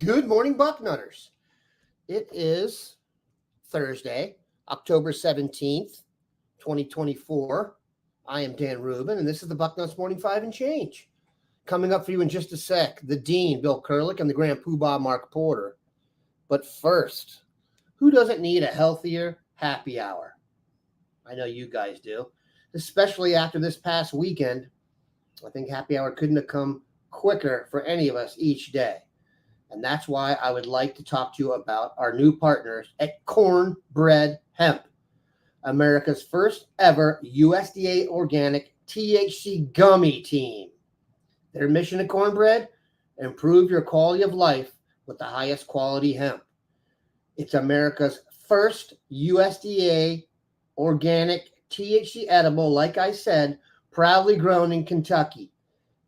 Good morning, Bucknutters. It is Thursday, October 17th, 2024. I am Dan Rubin, and this is the Bucknuts Morning 5 and Change. Coming up for you in just a sec, the Dean, Bill Kurelic, and the Grand Poobah, Mark Porter. But first, who doesn't need a healthier happy hour? I know you guys do, especially after this past weekend. I think happy hour couldn't have come quicker for any of us each day. And that's why I would like to talk to you about our new partners at Cornbread Hemp, America's first ever USDA organic THC gummy team. Their mission at Cornbread: improve your quality of life with the highest quality hemp. It's America's first USDA organic THC edible, like I said, proudly grown in Kentucky.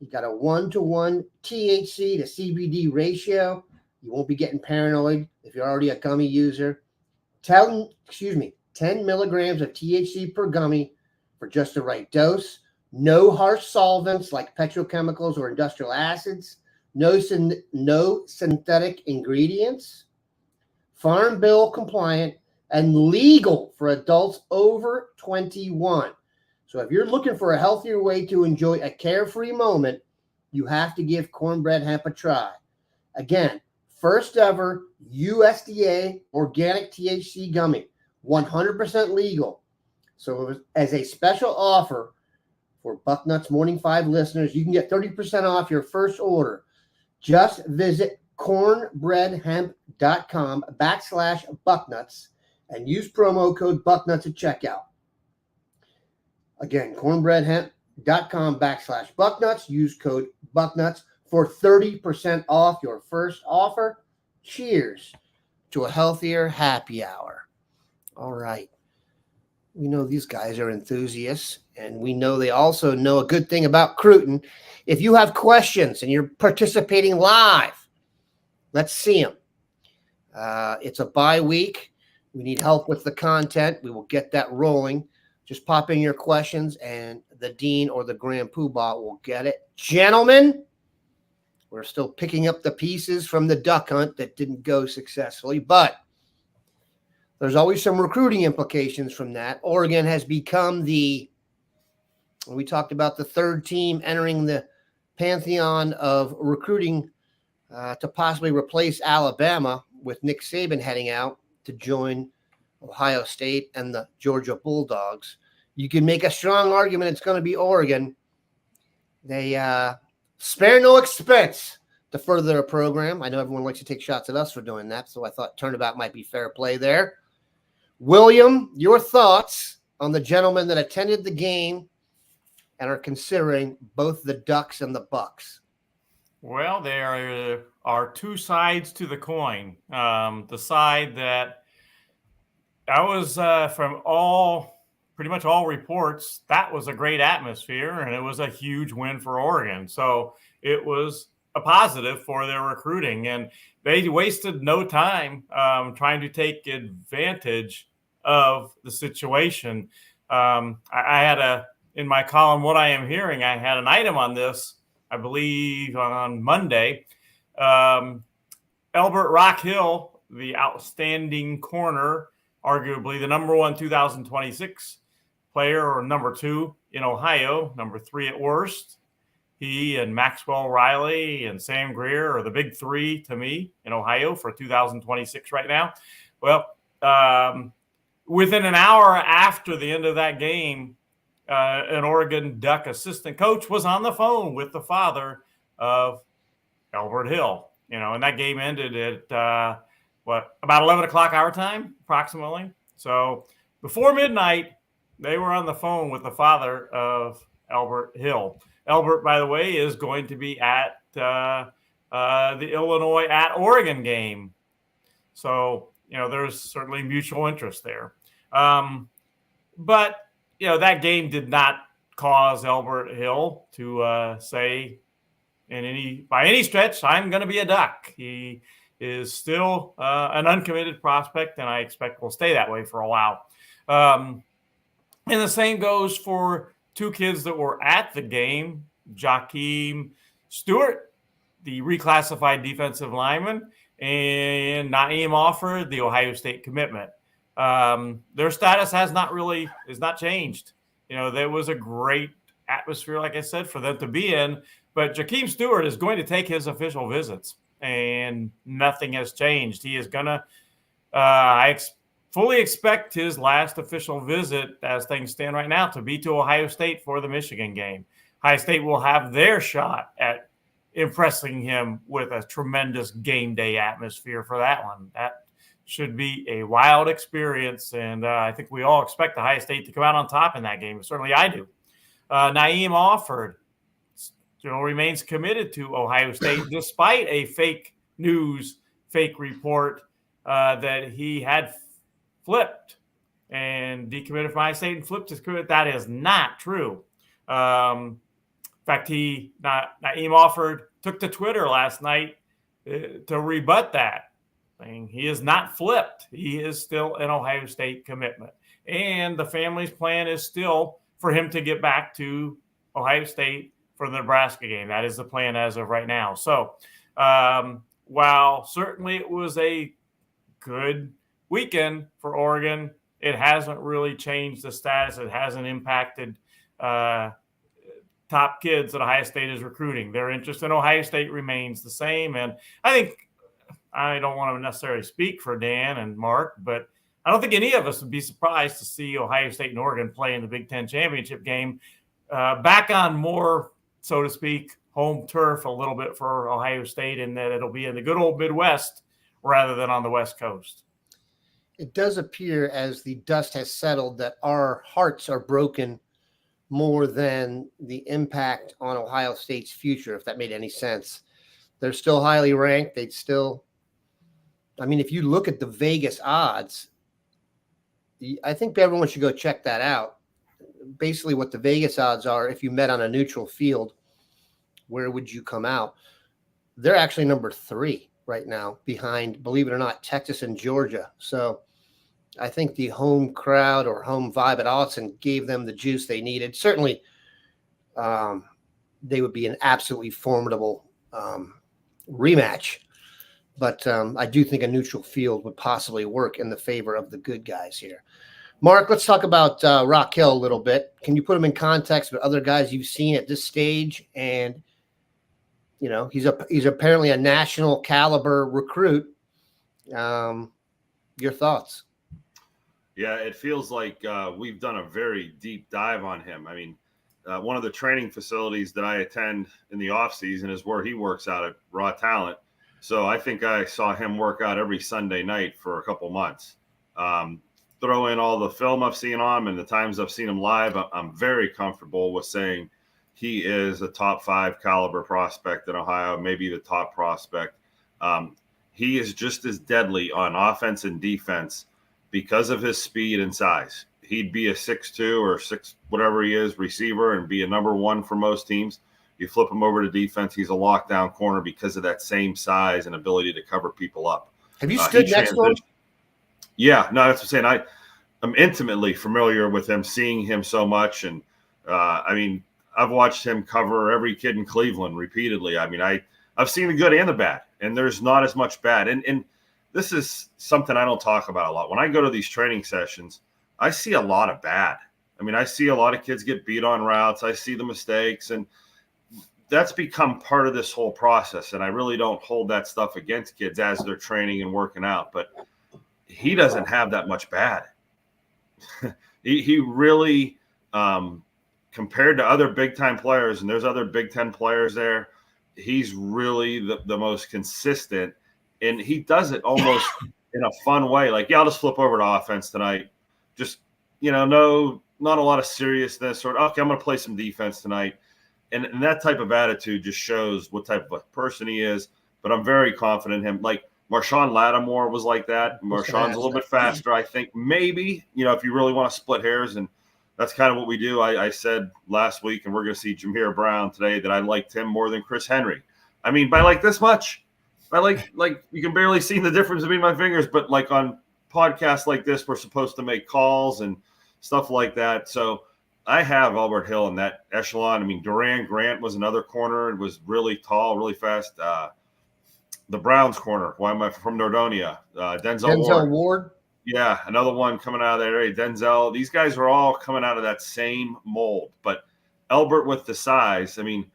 You got a 1-to-1 THC to CBD ratio. You won't be getting paranoid if you're already a gummy user. 10 milligrams of THC per gummy for just the right dose. No harsh solvents like petrochemicals or industrial acids. No synthetic ingredients. Farm Bill compliant and legal for adults over 21. So if you're looking for a healthier way to enjoy a carefree moment, you have to give Cornbread Hemp a try. Again, first ever USDA organic THC gummy, 100% legal. So as a special offer for Bucknuts Morning 5 listeners, you can get 30% off your first order. Just visit cornbreadhemp.com/Bucknuts and use promo code Bucknuts at checkout. Again, cornbreadhemp.com/Bucknuts. Use code Bucknuts for 30% off your first offer. Cheers to a healthier happy hour. All right. We know these guys are enthusiasts, and we know they also know a good thing about Cruton. If you have questions and you're participating live, let's see them. It's a bye week. We need help with the content. We will get that rolling. Just pop in your questions, and the Dean or the Grand Poobah will get it. Gentlemen, we're still picking up the pieces from the duck hunt that didn't go successfully, but there's always some recruiting implications from that. Oregon has become we talked about the third team entering the pantheon of recruiting to possibly replace Alabama, with Nick Saban heading out to join Ohio State and the Georgia Bulldogs. You can make a strong argument it's going to be Oregon. They spare no expense to further their program. I know everyone likes to take shots at us for doing that, so I thought turnabout might be fair play there. William, your thoughts on the gentlemen that attended the game and are considering both the Ducks and the Bucks? Well, there are two sides to the coin. The side that was from pretty much all reports, that was a great atmosphere, and it was a huge win for Oregon. So it was a positive for their recruiting, and they wasted no time trying to take advantage of the situation. I had in my column, What I Am Hearing, I had an item on this, I believe on Monday. Elbert Hill, the outstanding corner, arguably the number one 2026 player, or number two in Ohio, number three at worst. He and Maxwell Riley and Sam Greer are the big three to me in Ohio for 2026 right now. Well, within an hour after the end of that game, an Oregon Duck assistant coach was on the phone with the father of Elbert Hill. And that game ended at about 11 o'clock our time, approximately. So before midnight, they were on the phone with the father of Elbert Hill. Elbert, by the way, is going to be at the Illinois at Oregon game. So, there's certainly mutual interest there. But, that game did not cause Elbert Hill to say by any stretch, I'm going to be a Duck. He is still an uncommitted prospect, and I expect will stay that way for a while. And the same goes for two kids that were at the game, Jakeem Stewart the reclassified defensive lineman, and Naeem Offord, the Ohio State commitment. Their status has not changed. There was a great atmosphere, like I said, for them to be in. But Jakeem Stewart is going to take his official visits, and nothing has changed. He is going to fully expect his last official visit, as things stand right now, to be to Ohio State for the Michigan game. Ohio State will have their shot at impressing him with a tremendous game day atmosphere for that one. That should be a wild experience, and I think we all expect Ohio State to come out on top in that game. Certainly I do. Naeem Offord remains committed to Ohio State despite a fake report that he had flipped and decommitted from Ohio State and flipped his commit. That is not true. In fact, Naeem Offord took to Twitter last night to rebut that, saying he is not flipped. He is still an Ohio State commitment. And the family's plan is still for him to get back to Ohio State for the Nebraska game. That is the plan as of right now. So while certainly it was a good weekend for Oregon, it hasn't really changed the status. It hasn't impacted top kids that Ohio State is recruiting. Their interest in Ohio State remains the same. And I don't want to necessarily speak for Dan and Mark, but I don't think any of us would be surprised to see Ohio State and Oregon play in the Big Ten championship game back on more, so to speak, home turf a little bit for Ohio State, in that it'll be in the good old Midwest rather than on the West Coast. It does appear, as the dust has settled, that our hearts are broken more than the impact on Ohio State's future, if that made any sense. They're still highly ranked. They'd still, if you look at the Vegas odds, I think everyone should go check that out. Basically what the Vegas odds are, if you met on a neutral field, where would you come out? They're actually number 3 right now, behind, believe it or not, Texas and Georgia. So I think the home crowd or home vibe at Autzen gave them the juice they needed. Certainly they would be an absolutely formidable rematch. But I do think a neutral field would possibly work in the favor of the good guys here. Mark, let's talk about Rock Hill a little bit. Can you put him in context with other guys you've seen at this stage? And, he's apparently a national caliber recruit. Your thoughts? Yeah, it feels like we've done a very deep dive on him. One of the training facilities that I attend in the off season is where he works out at Raw Talent. So I think I saw him work out every Sunday night for a couple months. Throw in all the film I've seen on him and the times I've seen him live, I'm very comfortable with saying he is a top 5 caliber prospect in Ohio, maybe the top prospect. He is just as deadly on offense and defense because of his speed and size. He'd be a 6'2" or 6 whatever he is receiver and be a number 1 for most teams. You flip him over to defense, he's a lockdown corner because of that same size and ability to cover people up. Have you stood next to him? Yeah, no, that's what I'm saying. I'm intimately familiar with him, seeing him so much. And, I've watched him cover every kid in Cleveland repeatedly. I've seen the good and the bad, and there's not as much bad. And this is something I don't talk about a lot. When I go to these training sessions, I see a lot of bad. I see a lot of kids get beat on routes. I see the mistakes, and that's become part of this whole process. And I really don't hold that stuff against kids as they're training and working out. But he doesn't have that much bad. he really, compared to other big-time players, and there's other Big Ten players there, he's really the most consistent. And he does it almost in a fun way. Like, I'll just flip over to offense tonight. Just, not a lot of seriousness. Okay, I'm going to play some defense tonight. And that type of attitude just shows what type of a person he is. But I'm very confident in him. Like, Marshawn Lattimore was like that. Marshawn's a little bit faster, I think. Maybe, if you really want to split hairs. And that's kind of what we do. I said last week, and we're going to see Jameer Brown today, that I liked him more than Chris Henry. By like this much. By like you can barely see the difference between my fingers. But like on podcasts like this, we're supposed to make calls and stuff like that. So I have Elbert Hill in that echelon. I mean, Duran Grant was another corner. It was really tall, really fast. The Browns corner, why am I from Nordonia? Denzel Ward. Yeah, another one coming out of that area. Denzel. These guys are all coming out of that same mold. But Elbert with the size, I mean,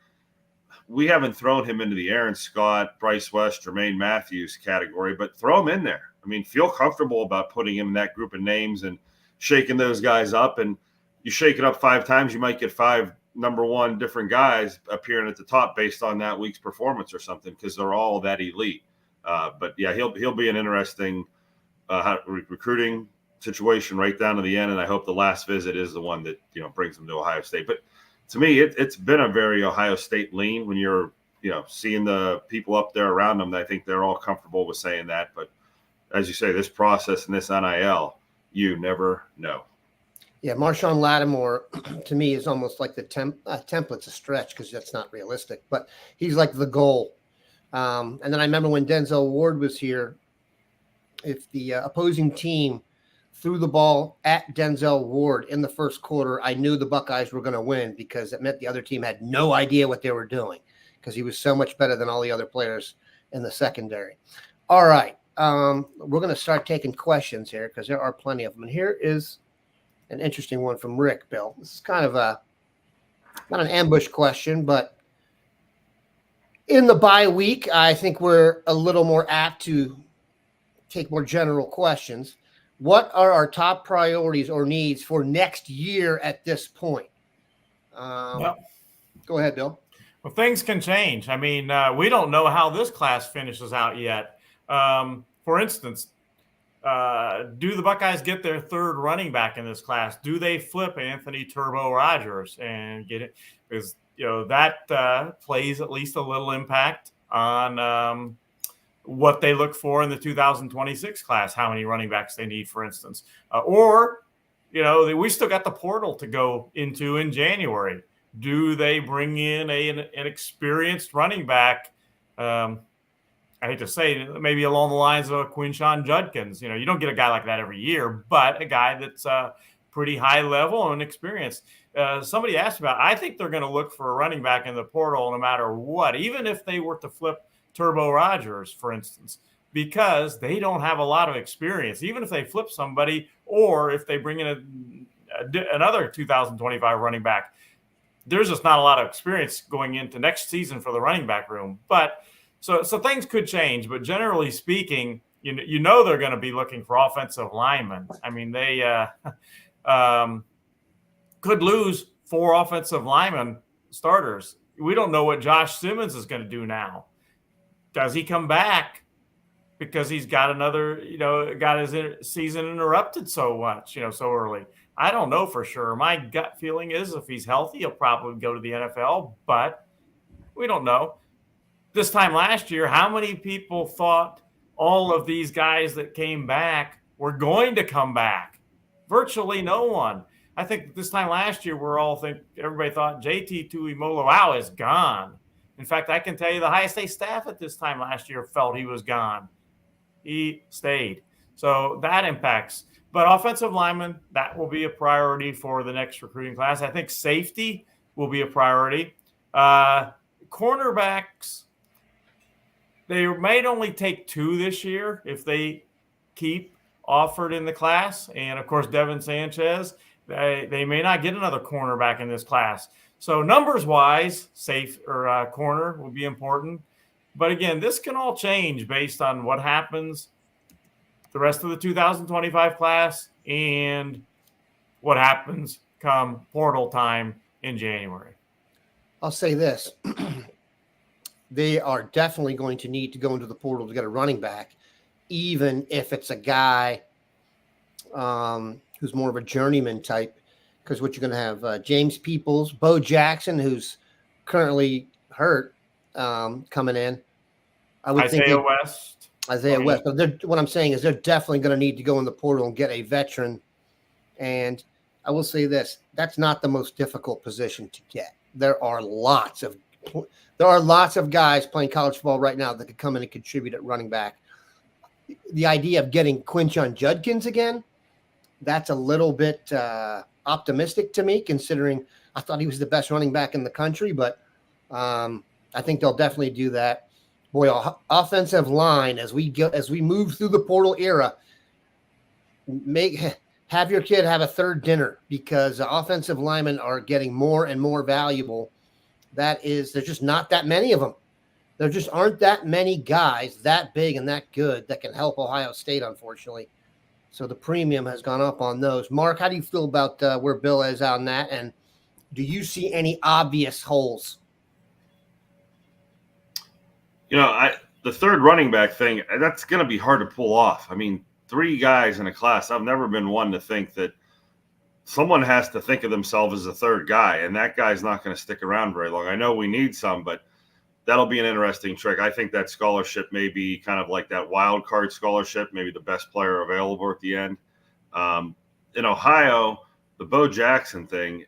we haven't thrown him into the Aaron Scott, Bryce West, Jermaine Matthews category, but throw him in there. I mean, feel comfortable about putting him in that group of names and shaking those guys up. And you shake it up 5 times, you might get 5 number 1 different guys appearing at the top based on that week's performance or something, because they're all that elite. But yeah, he'll be an interesting recruiting situation right down to the end, and I hope the last visit is the one that brings him to Ohio State. But to me, it's been a very Ohio State lean when you're seeing the people up there around them. I think they're all comfortable with saying that. But as you say, this process and this NIL, you never know. Yeah, Marshawn Lattimore, to me, is almost like the template's a stretch because that's not realistic, but he's like the goal. And then I remember when Denzel Ward was here, if the opposing team threw the ball at Denzel Ward in the first quarter, I knew the Buckeyes were going to win because it meant the other team had no idea what they were doing because he was so much better than all the other players in the secondary. All right. We're going to start taking questions here because there are plenty of them. And here is an interesting one from Rick, Bill. This is kind of not an ambush question, but in the bye week, I think we're a little more apt to take more general questions. What are our top priorities or needs for next year at this point? Go ahead, Bill. Well, things can change. I mean, we don't know how this class finishes out yet. For instance, do the Buckeyes get their 3rd running back in this class? Do they flip Anthony Turbo Rogers and get it? Because that plays at least a little impact on what they look for in the 2026 class, how many running backs they need, for instance. We still got the portal to go into in January. Do they bring in an experienced running back? I hate to say, maybe along the lines of Quinshon Judkins. You don't get a guy like that every year, but a guy that's pretty high level and experienced. Somebody asked about, I think they're going to look for a running back in the portal no matter what, even if they were to flip Turbo Rogers, for instance, because they don't have a lot of experience. Even if they flip somebody or if they bring in another 2025 running back, there's just not a lot of experience going into next season for the running back room. But so things could change. But generally speaking, they're going to be looking for offensive linemen. I mean, they could lose 4 offensive linemen starters. We don't know what Josh Simmons is going to do now. Does he come back because he's got got his season interrupted so much, so early? I don't know for sure. My gut feeling is if he's healthy, he'll probably go to the NFL, but we don't know. This time last year, how many people thought all of these guys that came back were going to come back? Virtually no one. I think this time last year, everybody thought JT Tuimoloau is gone. In fact, I can tell you the Ohio State staff at this time last year felt he was gone. He stayed. So that impacts. But offensive linemen, that will be a priority for the next recruiting class. I think safety will be a priority. Cornerbacks, they might only take 2 this year if they keep offered in the class. And, of course, Devin Sanchez, they may not get another cornerback in this class. So numbers-wise, safe or corner will be important. But, again, this can all change based on what happens the rest of the 2025 class and what happens come portal time in January. I'll say this. They are definitely going to need to go into the portal to get a running back, even if it's a guy who's more of a journeyman type. Because what you're going to have, James Peoples, Bo Jackson, who's currently hurt, coming in. I would think Isaiah West. But what I'm saying is they're definitely going to need to go in the portal and get a veteran. And I will say this: that's not the most difficult position to get. There are lots of guys playing college football right now that could come in and contribute at running back. The idea of getting Quinshon Judkins again, that's a little bit optimistic to me, considering I thought he was the best running back in the country, but I think they'll definitely do that. Boy, offensive line, as we move through the portal era, have your kid have a third dinner, because offensive linemen are getting more and more valuable. There's just not that many of them. There just aren't that many guys that big and that good that can help Ohio State, unfortunately. So the premium has gone up on those. Mark, how do you feel about where Bill is on that? And do you see any obvious holes? The third running back thing, that's going to be hard to pull off. I mean, 3 guys in a class. I've never been one to think that someone has to think of themselves as a third guy, and that guy's not going to stick around very long. I know we need some, but that'll be an interesting trick. I think that scholarship may be kind of like that wild card scholarship, maybe the best player available at the end. In Ohio, the Bo Jackson thing,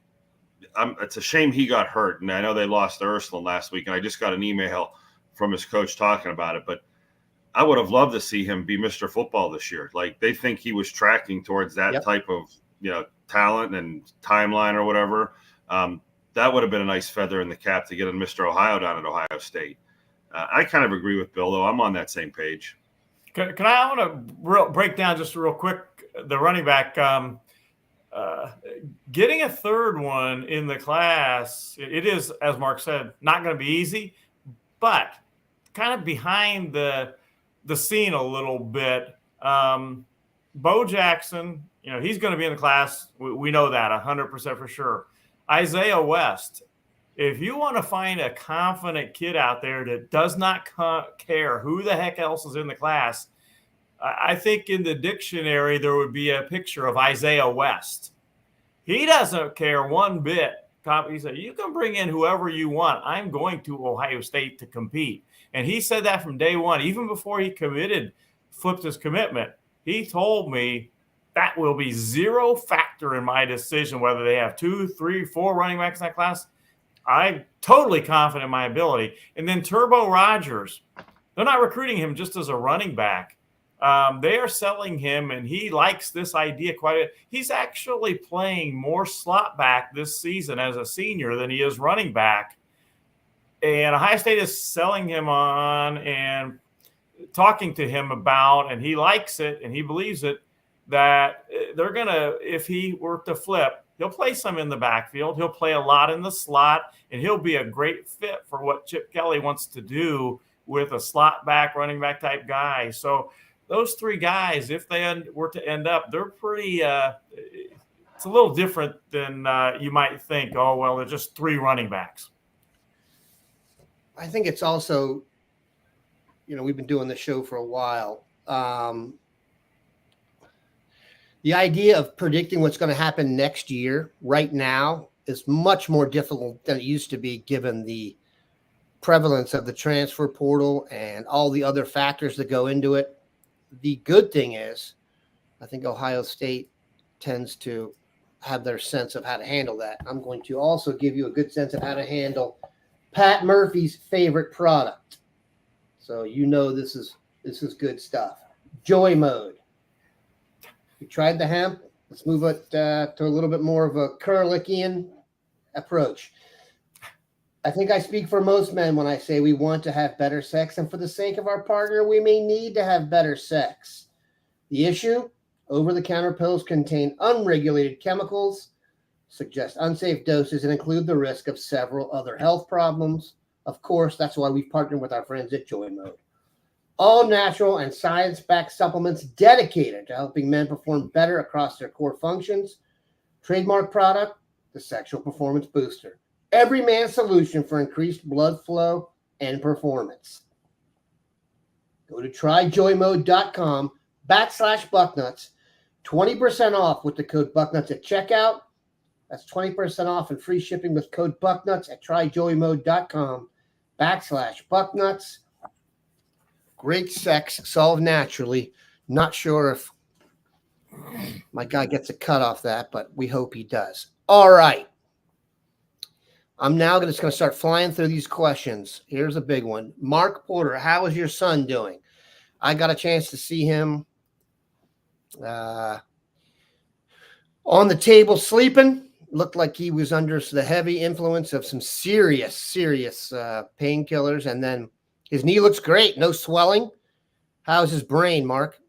it's a shame he got hurt. And I know they lost to Ursuline last week, and I just got an email from his coach talking about it. But I would have loved to see him be Mr. Football this year. Like, they think he was tracking towards that type of, talent and timeline or whatever. That would have been a nice feather in the cap to get a Mr. Ohio down at Ohio State. I kind of agree with Bill, though. I'm on that same page. I want to break down just real quick the running back. Getting a third one in the class, it is, as Mark said, not going to be easy, but kind of behind the scene a little bit. Bo Jackson, he's going to be in the class. We know that 100% for sure. Isaiah West, if you want to find a confident kid out there that does not care who the heck else is in the class, I think in the dictionary there would be a picture of Isaiah West. He doesn't care one bit. He said, you can bring in whoever you want. I'm going to Ohio State to compete. And he said that from day one, even before he flipped his commitment. He told me that will be zero factor in my decision whether they have 2, 3, 4 running backs in that class. I'm totally confident in my ability. And then Turbo Rogers, they're not recruiting him just as a running back. They are selling him, and he likes this idea quite a bit. He's actually playing more slot back this season as a senior than he is running back. And Ohio State is selling him on and talking to him about, and he likes it and he believes it, that they're going to, if he were to flip, he'll play some in the backfield. He'll play a lot in the slot, and he'll be a great fit for what Chip Kelly wants to do with a slot back, running back type guy. So those 3 guys, if they were to end up, they're pretty it's a little different than you might think. Oh, well, they're just 3 running backs. I think it's also, we've been doing this show for a while. The idea of predicting what's going to happen next year right now is much more difficult than it used to be, given the prevalence of the transfer portal and all the other factors that go into it. The good thing is, I think Ohio State tends to have their sense of how to handle that. I'm going to also give you a good sense of how to handle Pat Murphy's favorite product. So this is good stuff. Joy Mode. We tried the hemp. Let's move it to a little bit more of a Kurelician approach. I think I speak for most men when I say we want to have better sex, and for the sake of our partner, we may need to have better sex. The issue? Over-the-counter pills contain unregulated chemicals, suggest unsafe doses, and include the risk of several other health problems. Of course, that's why we've partnered with our friends at Joy Mode. All natural and science-backed supplements dedicated to helping men perform better across their core functions. Trademark product, the Sexual Performance Booster. Every man's solution for increased blood flow and performance. Go to tryjoymode.com/Bucknuts. 20% off with the code Bucknuts at checkout. That's 20% off and free shipping with code Bucknuts at tryjoymode.com/Bucknuts. Great sex solved naturally. Not sure if my guy gets a cut off that, but we hope he does. All right. I'm now just going to start flying through these questions. Here's a big one. Mark Porter, how is your son doing? I got a chance to see him On the table sleeping. Looked like he was under the heavy influence of some serious painkillers. And then his knee looks great. No swelling. How's his brain, Mark?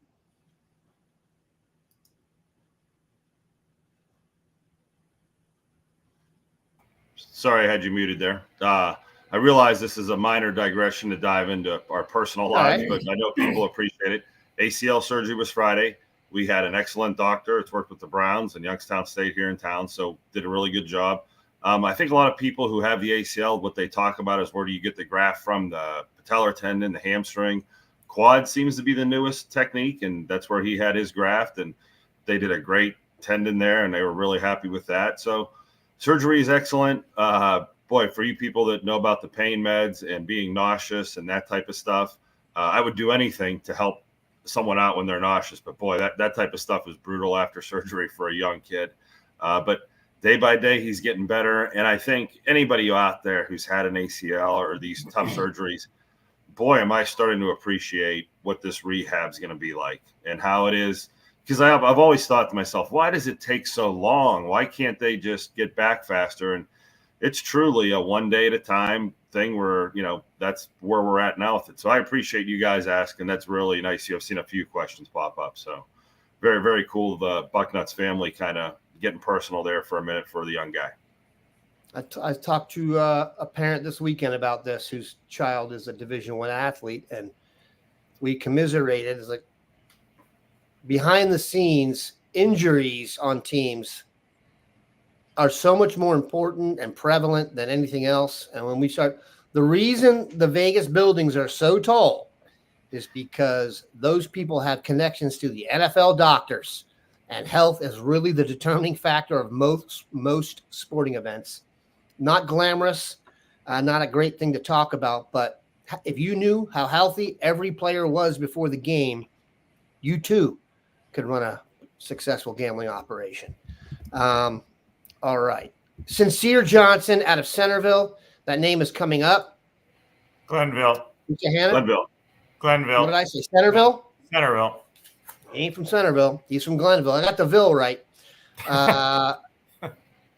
Sorry, I had you muted there. I realize this is a minor digression to dive into our personal lives, but I know people appreciate it. ACL surgery was Friday. We had an excellent doctor. It's worked with the Browns and Youngstown State here in town, so did a really good job. I think a lot of people who have the ACL, what they talk about is where do you get the graft from, the patellar tendon, the hamstring. Quad seems to be the newest technique, and that's where he had his graft, and they did a great tendon there, and they were really happy with that. So surgery is excellent. Boy, for you people that know about the pain meds and being nauseous and that type of stuff, I would do anything to help someone out when they're nauseous. But boy, that type of stuff is brutal after surgery for a young kid. But day by day, he's getting better. And I think anybody out there who's had an ACL or these tough surgeries, boy, am I starting to appreciate what this rehab is going to be like and how it is. Because I've always thought to myself, why does it take so long? Why can't they just get back faster? And it's truly a one day at a time thing where, that's where we're at now with it. So I appreciate you guys asking. That's really nice. I've seen a few questions pop up. So very, very cool. The Bucknuts family kind of getting personal there for a minute for the young guy. I talked to a parent this weekend about this whose child is a Division I athlete, and we commiserated. It's like behind the scenes injuries on teams are so much more important and prevalent than anything else. And when we start, the reason the Vegas buildings are so tall is because those people have connections to the NFL doctors, and health is really the determining factor of most sporting events. Not glamorous, not a great thing to talk about, but if you knew how healthy every player was before the game, you too could run a successful gambling operation. All right. Sincere Johnson out of Centerville. That name is coming up. Glenville. Glenville. What did I say? Centerville? Centerville. He ain't from Centerville. He's from Glenville. I got the Ville right.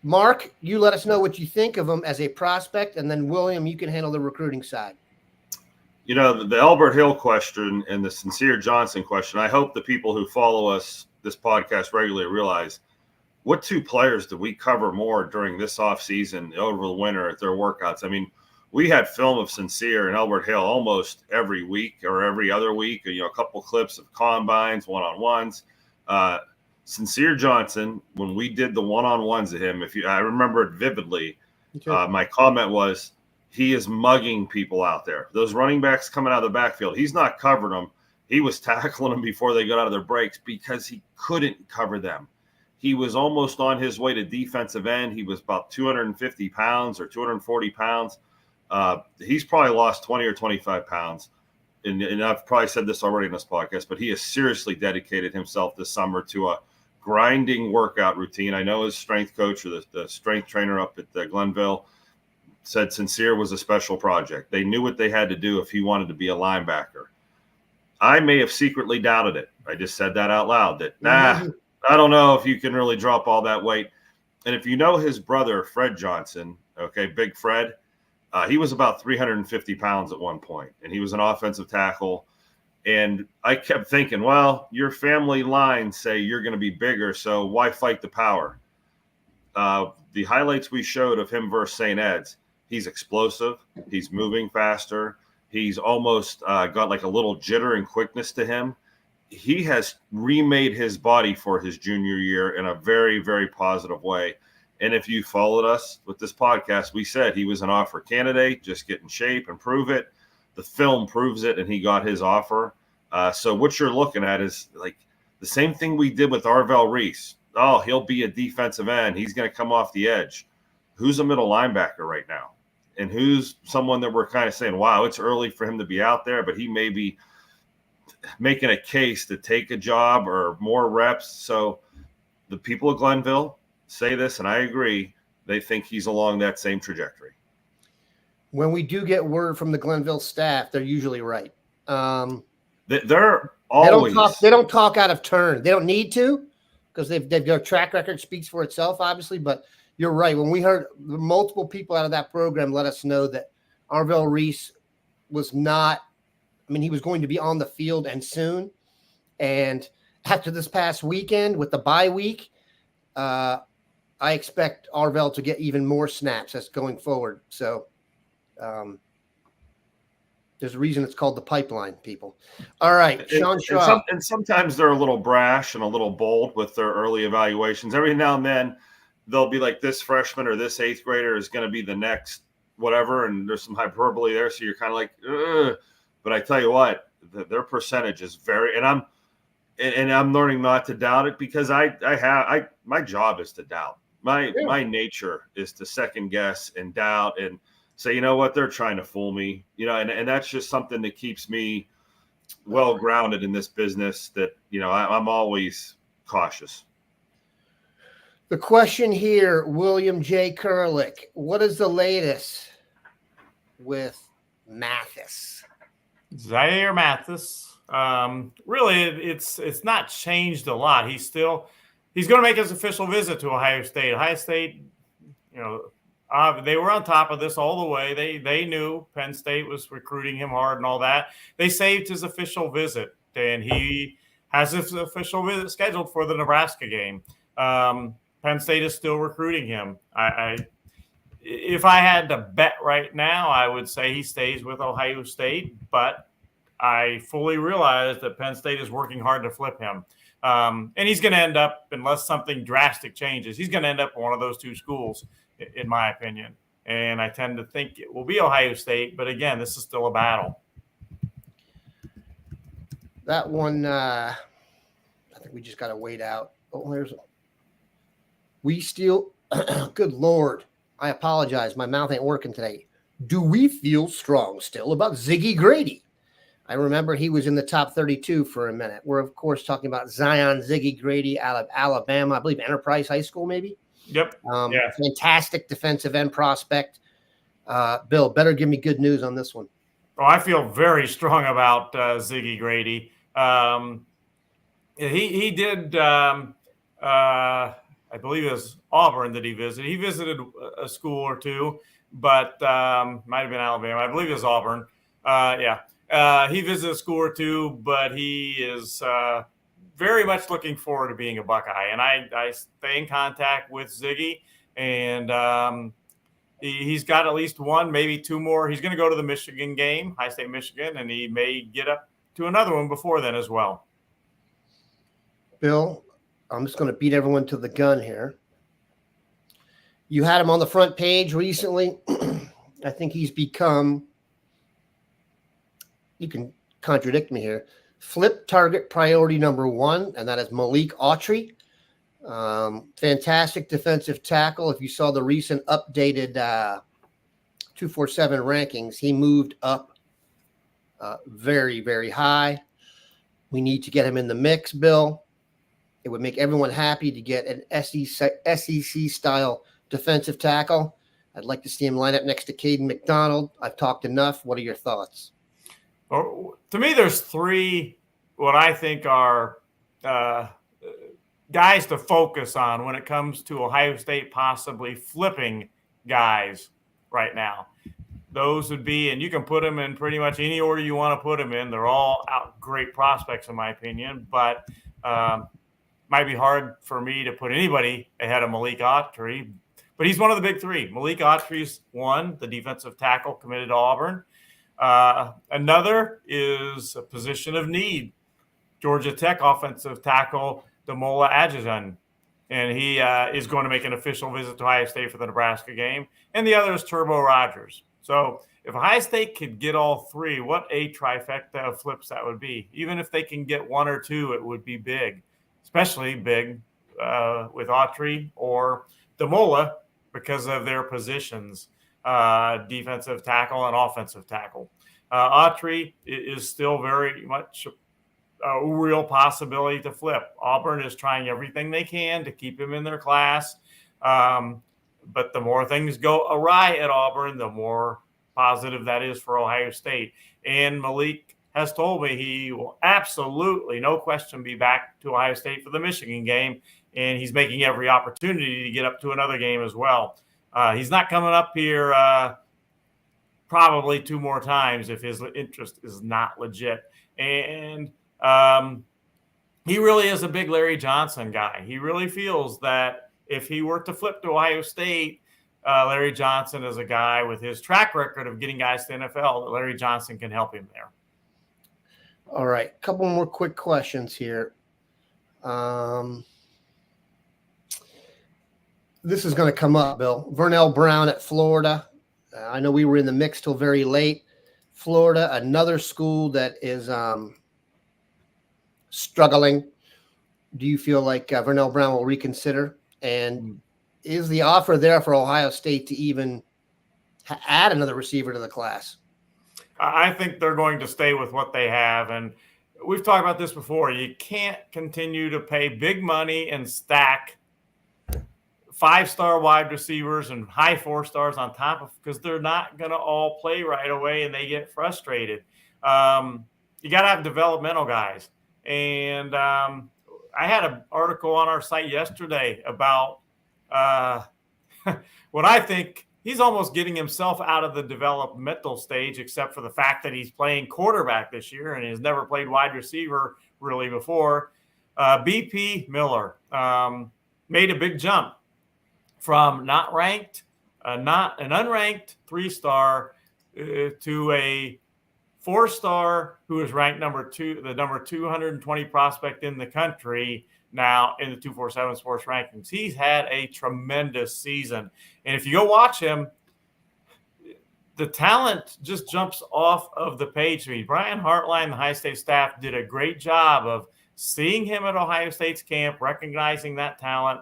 Mark, you let us know what you think of him as a prospect, and then William, you can handle the recruiting side. The Elbert Hill question and the Sincere Johnson question, I hope the people who follow us, this podcast regularly, realize what two players did we cover more during this offseason over the winter at their workouts? I mean, we had film of Sincere and Elbert Hill almost every week or every other week, a couple clips of combines, one-on-ones. Sincere Johnson, when we did the one-on-ones of him, I remember it vividly, okay. My comment was, he is mugging people out there. Those running backs coming out of the backfield, he's not covering them. He was tackling them before they got out of their breaks because he couldn't cover them. He was almost on his way to defensive end. He was about 250 pounds or 240 pounds. He's probably lost 20 or 25 pounds. And I've probably said this already in this podcast, but he has seriously dedicated himself this summer to a grinding workout routine. I know his strength coach or the strength trainer up at Glenville said Sincere was a special project. They knew what they had to do if he wanted to be a linebacker. I may have secretly doubted it. I just said that out loud, that, I don't know if you can really drop all that weight. And if you know his brother, Fred Johnson, okay, Big Fred, he was about 350 pounds at one point, and he was an offensive tackle. And I kept thinking, well, your family lines say you're going to be bigger, so why fight the power? The highlights we showed of him versus St. Ed's, he's explosive. He's moving faster. He's almost got like a little jitter and quickness to him. He has remade his body for his junior year in a very, very positive way. And if you followed us with this podcast, we said he was an offer candidate, just get in shape and prove it. The film proves it, and he got his offer. So what you're looking at is like the same thing we did with Arvell Reese. Oh, he'll be a defensive end. He's going to come off the edge. Who's a middle linebacker right now? And who's someone that we're kind of saying, wow, it's early for him to be out there, but he may be making a case to take a job or more reps. So the people of Glenville say this, and I agree. They think he's along that same trajectory. When we do get word from the Glenville staff, they're usually right. They're always. They don't talk out of turn. They don't need to, because their track record speaks for itself, obviously. But you're right. When we heard multiple people out of that program let us know that Arvell Reese was not, I mean, he was going to be on the field and soon. And after this past weekend with the bye week, I expect Arvell to get even more snaps as going forward. So there's a reason it's called the pipeline, people. All right, Sean Shaw. And sometimes they're a little brash and a little bold with their early evaluations. Every now and then they'll be like, this freshman or this eighth grader is going to be the next whatever, and there's some hyperbole there. So you're kind of like, ugh. But I tell you what, their percentage is very, and I'm learning not to doubt it, because my job is to doubt. My nature is to second guess and doubt and say, you know what, they're trying to fool me, and that's just something that keeps me well grounded in this business, that, I'm always cautious. The question here, William J. Kurelic, what is the latest with Mathis? Zaire Mathis. Really, it's not changed a lot. He's going to make his official visit to Ohio State. Ohio State, they were on top of this all the way. They knew Penn State was recruiting him hard and all that. They saved his official visit, and he has his official visit scheduled for the Nebraska game. Penn State is still recruiting him. If I had to bet right now, I would say he stays with Ohio State, but I fully realize that Penn State is working hard to flip him. And he's going to end up, unless something drastic changes, he's going to end up in one of those two schools, in my opinion. And I tend to think it will be Ohio State, but again, this is still a battle. That one, I think we just got to wait out. Oh, we still, good Lord, I apologize. My mouth ain't working today. Do we feel strong still about Ziggy Grady? I remember he was in the top 32 for a minute. We're, of course, talking about Zion Ziggy Grady out of Alabama, I believe Enterprise High School, maybe. Yep. Yeah. Fantastic defensive end prospect. Bill, better give me good news on this one. Oh, I feel very strong about Ziggy Grady. He did, I believe it was Auburn that he visited. He visited a school or two, but might have been Alabama. I believe it was Auburn. He visited a school or two, but he is very much looking forward to being a Buckeye. And I stay in contact with Ziggy, and he's got at least one, maybe two more. He's going to go to the Michigan game, High State Michigan, and he may get up to another one before then as well. Bill, I'm just going to beat everyone to the gun here. You had him on the front page recently. I think he's become, you can contradict me here, flip target priority number one, and that is Malik Autry. Fantastic defensive tackle. If you saw the recent updated 247 rankings, he moved up very, very high. We need to get him in the mix, Bill. It would make everyone happy to get an SEC-style defensive tackle. I'd like to see him line up next to Caden McDonald. I've talked enough. What are your thoughts? Well, to me, there's three what I think are guys to focus on when it comes to Ohio State possibly flipping guys right now. Those would be, and you can put them in pretty much any order you want to put them in. They're all great prospects, in my opinion, but might be hard for me to put anybody ahead of Malik Autry, but he's one of the big three. Malik Autry's one, the defensive tackle committed to Auburn. Another is a position of need, Georgia Tech offensive tackle Damola Adjazan, and he is going to make an official visit to Ohio State for the Nebraska game. And the other is Turbo Rogers. So if Ohio State could get all three, what a trifecta of flips that would be. Even if they can get one or two, it would be big, especially big with Autry or Damola because of their positions, defensive tackle and offensive tackle. Autry is still very much a real possibility to flip. Auburn is trying everything they can to keep him in their class. But the more things go awry at Auburn, the more positive that is for Ohio State. And Malik has told me he will absolutely, no question, be back to Ohio State for the Michigan game. and he's making every opportunity to get up to another game as well. He's not coming up here probably 2 more times if his interest is not legit. And he really is a big Larry Johnson guy. He really feels that if he were to flip to Ohio State, Larry Johnson is a guy with his track record of getting guys to the NFL that Larry Johnson can help him there. All right. A couple more quick questions here. This is going to come up, Bill. Vernell Brown at Florida. I know we were in the mix till very late. Florida, another school that is struggling. Do you feel like Vernell Brown will reconsider? And is the offer there for Ohio State to even add another receiver to the class? I think they're going to stay with what they have. And we've talked about this before. You can't continue to pay big money and stack 5-star wide receivers and high 4-stars on top of, because they're not going to all play right away and they get frustrated. You got to have developmental guys. And I had an article on our site yesterday about what I think he's almost getting himself out of the developmental stage, except for the fact that he's playing quarterback this year and he's never played wide receiver really before. BP Miller made a big jump from not ranked, not an unranked 3-star to a 4-star who is ranked number 220 prospect in the country now in the 247 Sports rankings. He's had a tremendous season. And if you go watch him, the talent just jumps off of the page to me. Brian Hartline, the Ohio State staff, did a great job of seeing him at Ohio State's camp, recognizing that talent,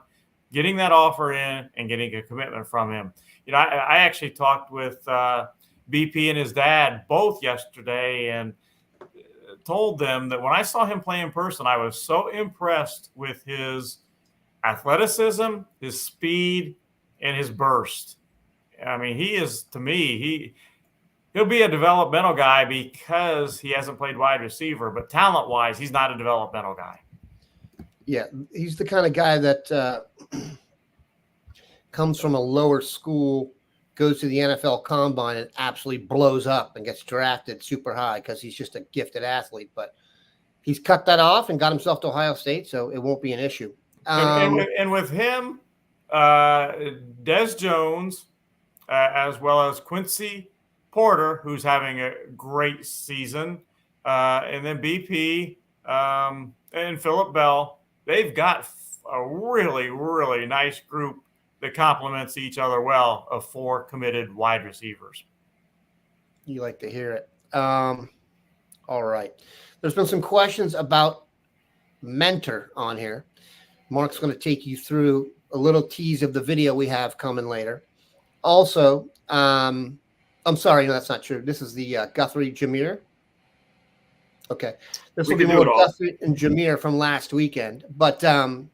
getting that offer in, and getting a commitment from him. You know, I actually talked with BP and his dad both yesterday and told them that when I saw him play in person, I was so impressed with his athleticism, his speed, and his burst. I mean, he is, to me, he'll be a developmental guy because he hasn't played wide receiver, but talent-wise, he's not a developmental guy. Yeah, he's the kind of guy that comes from a lower school, goes to the NFL Combine and absolutely blows up and gets drafted super high because he's just a gifted athlete. But he's cut that off and got himself to Ohio State, so it won't be an issue. And with him, Des Jones, as well as Quincy Porter, who's having a great season, and then BP and Phillip Bell, they've got a really, really nice group that complements each other well of 4 committed wide receivers. You like to hear it. All right. There's been some questions about Mentor on here. Mark's going to take you through a little tease of the video we have coming later. Also, I'm sorry, no, that's not true. This is the Guthrie Jameer. Okay. This will be more Guthrie and Jameer from last weekend. But we'll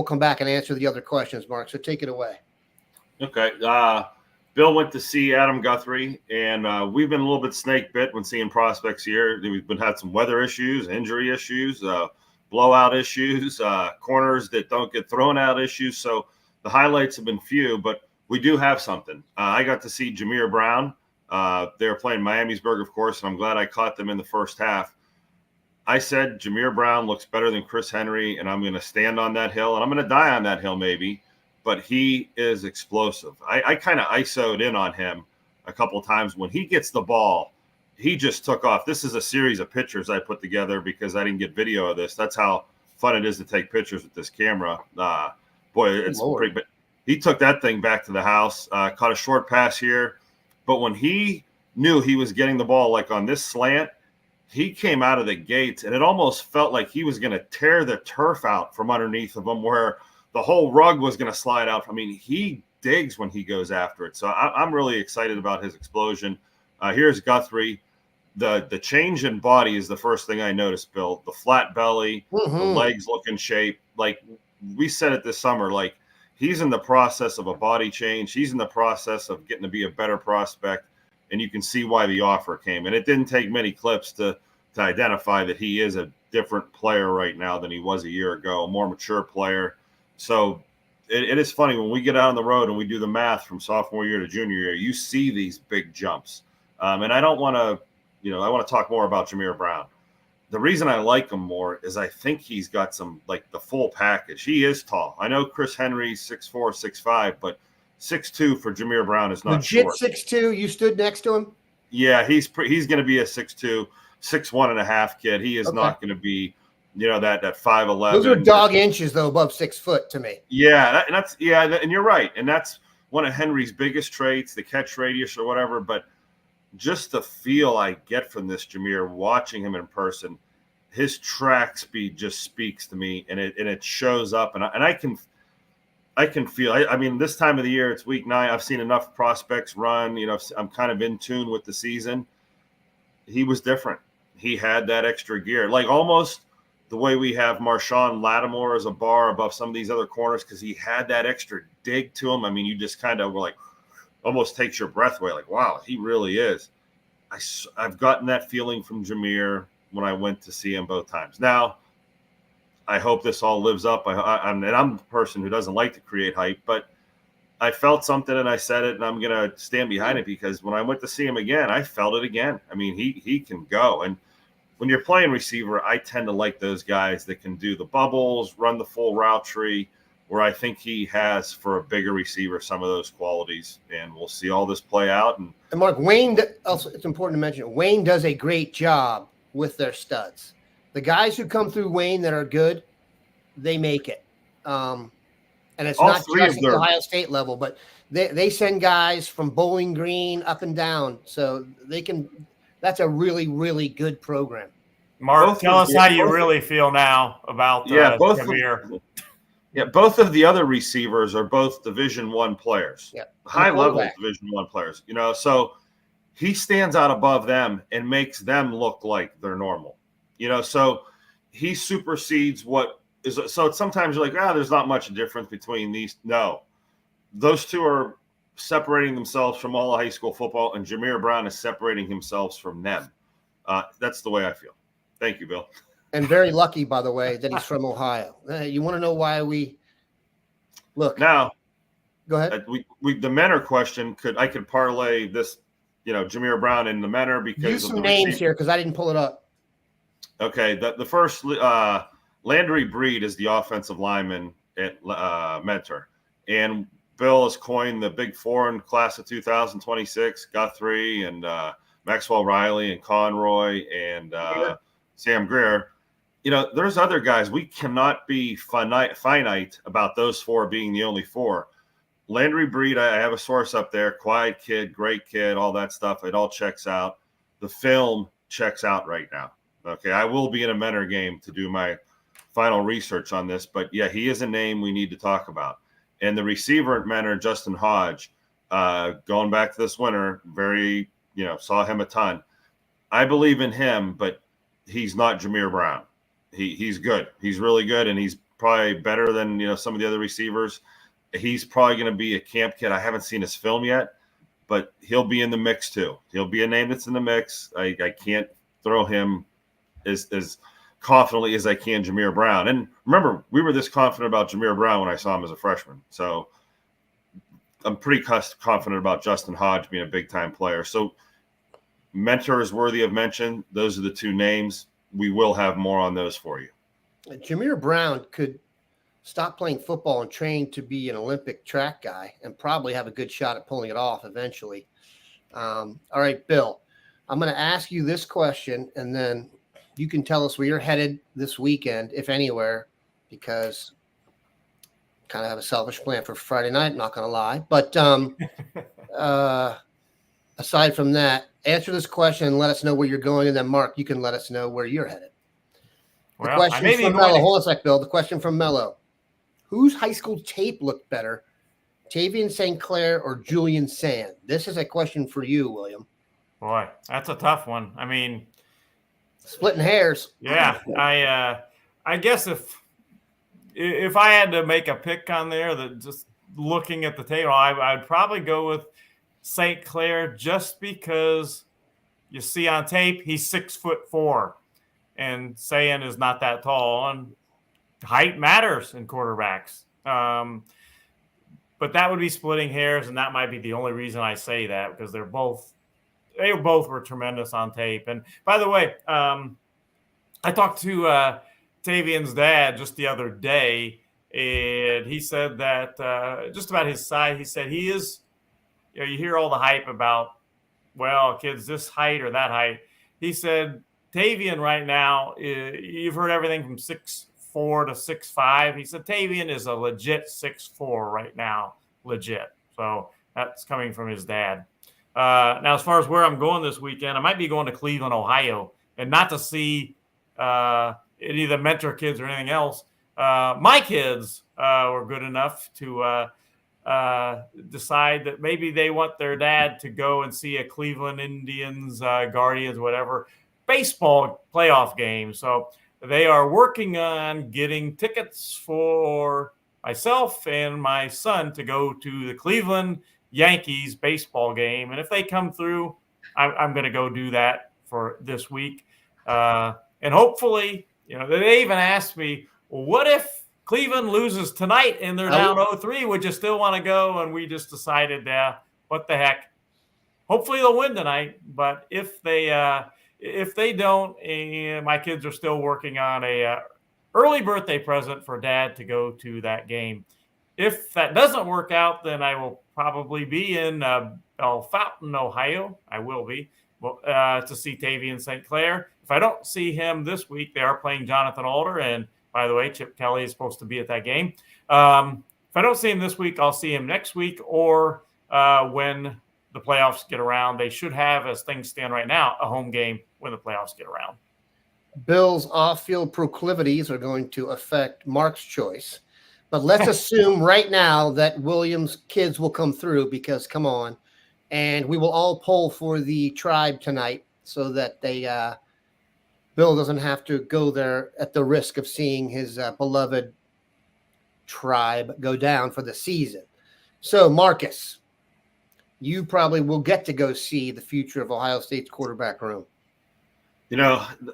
come back and answer the other questions, Mark. So take it away. Okay. Bill went to see Adam Guthrie, and we've been a little bit snake bit when seeing prospects here. We've had some weather issues, injury issues, blowout issues, corners that don't get thrown out issues. So the highlights have been few, but we do have something. I got to see Jameer Brown. They were playing Miamisburg, of course, and I'm glad I caught them in the first half. I said Jameer Brown looks better than Chris Henry, and I'm going to stand on that hill, and I'm going to die on that hill maybe, but he is explosive. I kind of ISO'd in on him a couple of times. When he gets the ball, he just took off. This is a series of pictures I put together because I didn't get video of this. That's how fun it is to take pictures with this camera. Boy, it's pretty big. He took that thing back to the house, caught a short pass here, but when he knew he was getting the ball like on this slant, he came out of the gates, and it almost felt like he was going to tear the turf out from underneath of him where the whole rug was going to slide out. I mean, he digs when he goes after it. So I'm really excited about his explosion. Here's Guthrie. The change in body is the first thing I noticed, Bill. The flat belly, the legs look in shape. Like we said it this summer, like he's in the process of a body change. He's in the process of getting to be a better prospect. And you can see why the offer came. And it didn't take many clips to identify that he is a different player right now than he was a year ago, a more mature player. So it is funny when we get out on the road and we do the math from sophomore year to junior year, you see these big jumps. And I don't want to, I want to talk more about Jameer Brown. The reason I like him more is I think he's got some, like, the full package. He is tall. I know Chris Henry's 6'4", 6'5", but 6'2" for Jameer Brown is not legit short. 6'2", you stood next to him? Yeah, he's going to be a 6'2", 6'1.5" kid. He is not going to be, that 5'11". Those are dog inches, though, above 6 foot to me. Yeah, and you're right. And that's one of Henry's biggest traits, the catch radius or whatever. But just the feel I get from this Jameer, watching him in person, his track speed just speaks to me, and it shows up. And I can feel. I mean, this time of the year, it's week 9. I've seen enough prospects run. I'm kind of in tune with the season. He was different. He had that extra gear, like almost the way we have Marshawn Lattimore as a bar above some of these other corners, because he had that extra dig to him. I mean, you just kind of were like, almost takes your breath away. Like, wow, he really is. I've gotten that feeling from Jameer when I went to see him both times. Now, I hope this all lives up. I'm the person who doesn't like to create hype, but I felt something and I said it, and I'm going to stand behind it, because when I went to see him again, I felt it again. I mean, he can go. And when you're playing receiver, I tend to like those guys that can do the bubbles, run the full route tree, where I think he has, for a bigger receiver, some of those qualities. And we'll see all this play out. And Mark, Wayne, also, it's important to mention, Wayne does a great job with their studs. The guys who come through Wayne that are good, they make it. And it's all not three just of at the their Ohio State level, but they send guys from Bowling Green up and down. So they can – that's a really, really good program. Mark, tell us how you really feel now about Jameer. Both of the other receivers are both Division I players, high-level Division I players. So he stands out above them and makes them look like they're normal. So he supersedes what is. So sometimes you're like, there's not much difference between these. No, those two are separating themselves from all of high school football, and Jameer Brown is separating himself from them. That's the way I feel. Thank you, Bill. And very lucky, by the way, that he's from Ohio. You want to know why we look? Now, go ahead. The Menor question, I could parlay this, Jameer Brown in the Menor, because use some names here, because I didn't pull it up. Okay, the first Landry Breed is the offensive lineman at Mentor, and Bill has coined the Big Four in class of 2026: Guthrie and Maxwell Riley and Conroy and Sam Greer. There's other guys. We cannot be finite about those 4 being the only 4. Landry Breed, I have a source up there. Quiet kid, great kid, all that stuff. It all checks out. The film checks out right now. Okay, I will be in a Menor game to do my final research on this. But, yeah, he is a name we need to talk about. And the receiver at Menor, Justin Hodge, going back to this winter, saw him a ton. I believe in him, but he's not Jameer Brown. He's good. He's really good, and he's probably better than some of the other receivers. He's probably going to be a camp kid. I haven't seen his film yet, but he'll be in the mix too. He'll be a name that's in the mix. I can't throw him as confidently as I can Jameer Brown. And remember, we were this confident about Jameer Brown when I saw him as a freshman. So I'm pretty confident about Justin Hodge being a big-time player. So Mentor is worthy of mention. Those are the 2 names. We will have more on those for you. Jameer Brown could stop playing football and train to be an Olympic track guy and probably have a good shot at pulling it off eventually. All right, Bill, I'm going to ask you this question, and then you can tell us where you're headed this weekend, if anywhere, because I kind of have a selfish plan for Friday night, not going to lie. But aside from that, answer this question and let us know where you're going. And then, Mark, you can let us know where you're headed. The question from Mello. Hold on a sec, Bill. The question from Mello. Whose high school tape looked better, Tavian St. Clair or Julian Sand? This is a question for you, William. Boy, that's a tough one. I mean, splitting hairs. Yeah, I guess if I had to make a pick on there, that just looking at the table, I'd probably go with St. Clair, just because you see on tape he's 6'4", and Sayan is not that tall, and height matters in quarterbacks. But that would be splitting hairs, and that might be the only reason I say that, because they both were tremendous on tape. And by the way, I talked to Tavian's dad just the other day, and he said that just about his size, he said he is, you hear all the hype about, well, kids this height or that height. He said Tavian right now, you've heard everything from 6'4" to 6'5". He said Tavian is a legit 6'4" right now, legit. So that's coming from his dad. Now, as far as where I'm going this weekend, I might be going to Cleveland, Ohio, and not to see any of the mentor kids or anything else. My kids were good enough to decide that maybe they want their dad to go and see a Cleveland Indians, Guardians, whatever, baseball playoff game. So they are working on getting tickets for myself and my son to go to the Cleveland Yankees baseball game. And if they come through, I'm going to go do that for this week. And hopefully, they even asked me, well, what if Cleveland loses tonight and they're down 0-3? Would you still want to go? And we just decided, what the heck? Hopefully they'll win tonight. But if they don't, and my kids are still working on a early birthday present for Dad to go to that game. If that doesn't work out, then I will probably be in Bellefontaine, Ohio. I will be to see Tavian St. Clair. If I don't see him this week, they are playing Jonathan Alder. And by the way, Chip Kelly is supposed to be at that game. If I don't see him this week, I'll see him next week, or when the playoffs get around. They should have, as things stand right now, a home game when the playoffs get around. Bill's off-field proclivities are going to affect Mark's choice. But let's assume right now that Williams' kids will come through, because, come on, and we will all poll for the tribe tonight so that Bill doesn't have to go there at the risk of seeing his beloved tribe go down for the season. So, Marcus, you probably will get to go see the future of Ohio State's quarterback room.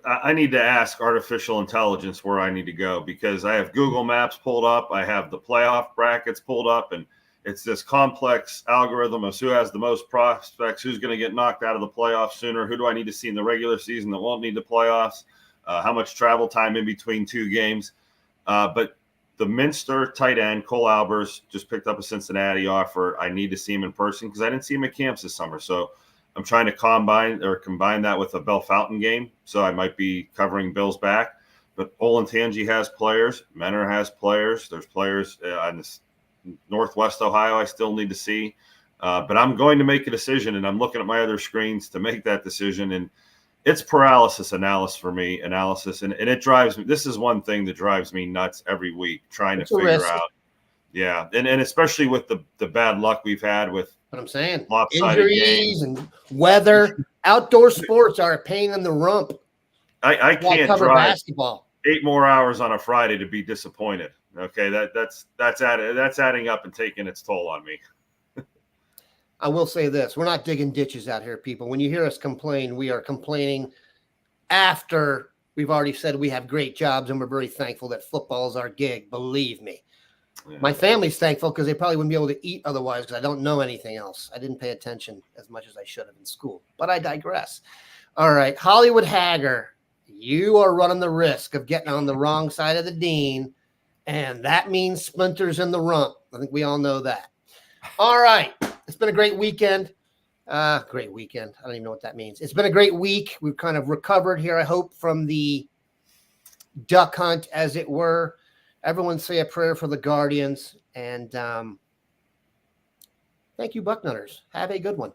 I need to ask artificial intelligence where I need to go, because I have Google Maps pulled up. I have the playoff brackets pulled up, and it's this complex algorithm of who has the most prospects, who's going to get knocked out of the playoffs sooner, who do I need to see in the regular season that won't need the playoffs, how much travel time in between two games. But the Minster tight end, Cole Albers, just picked up a Cincinnati offer. I need to see him in person because I didn't see him at camps this summer. So I'm trying to combine that with a Bellefontaine game. So I might be covering Bill's back. But Olentangy has players. Menor has players. There's players on this Northwest Ohio I still need to see. But I'm going to make a decision, and I'm looking at my other screens to make that decision. And it's paralysis analysis for me, and it drives me. This is one thing that drives me nuts every week, trying to figure out. Yeah, and especially with the bad luck we've had with what I'm saying, injuries and weather. Outdoor sports are a pain in the rump. I can't cover drive basketball 8 more hours on a Friday to be disappointed. Okay, that's adding up and taking its toll on me. I will say this: we're not digging ditches out here, people. When you hear us complain, we are complaining after we've already said we have great jobs, and we're very thankful that football is our gig. Believe me. Yeah. My family's thankful because they probably wouldn't be able to eat otherwise, because I don't know anything else. I didn't pay attention as much as I should have in school, but I digress. All right, Hollywood Hagger, you are running the risk of getting on the wrong side of the dean, and that means splinters in the rump. I think we all know that. All right, it's been a great weekend. Great weekend. I don't even know what that means. It's been a great week. We've kind of recovered here, I hope, from the duck hunt, as it were. Everyone say a prayer for the Guardians. And thank you, Bucknutters. Have a good one.